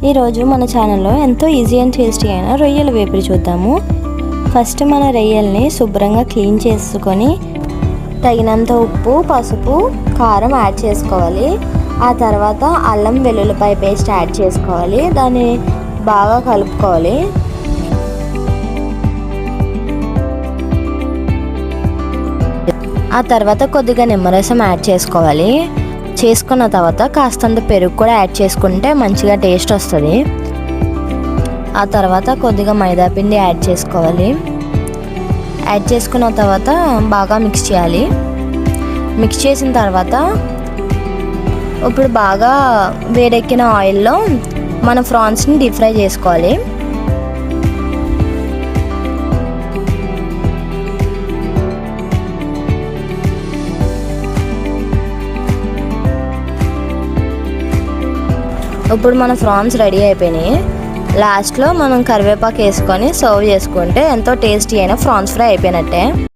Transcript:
ఈరోజు మన ఛానల్లో ఎంతో ఈజీ అండ్ టేస్టీ అయిన రొయ్యల వేపుడు చూద్దాము. ఫస్ట్ మన రొయ్యల్ని శుభ్రంగా క్లీన్ చేసుకొని తగినంత ఉప్పు, పసుపు, కారం యాడ్ చేసుకోవాలి. ఆ తర్వాత అల్లం వెల్లుల్లిపాయ పేస్ట్ యాడ్ చేసుకోవాలి. దాన్ని బాగా కలుపుకోవాలి. ఆ తర్వాత కొద్దిగా నిమ్మరసం యాడ్ చేసుకోవాలి. చేసుకున్న తర్వాత కాస్తంత పెరుగు కూడా యాడ్ చేసుకుంటే మంచిగా టేస్ట్ వస్తుంది. ఆ తర్వాత కొద్దిగా మైదా పిండి యాడ్ చేసుకోవాలి. యాడ్ చేసుకున్న తర్వాత బాగా మిక్స్ చేయాలి. మిక్స్ చేసిన తర్వాత ఇప్పుడు బాగా వేడెక్కిన ఆయిల్లో మన ప్రాన్స్ని డీప్ ఫ్రై చేసుకోవాలి. ఇప్పుడు మన ప్రాన్స్ రెడీ అయిపోయినాయి. లాస్ట్లో మనం కరివేపాకు వేసుకొని సర్వ్ చేసుకుంటే ఎంతో టేస్టీ అయిన ప్రాన్స్ ఫ్రై అయిపోయినట్టే.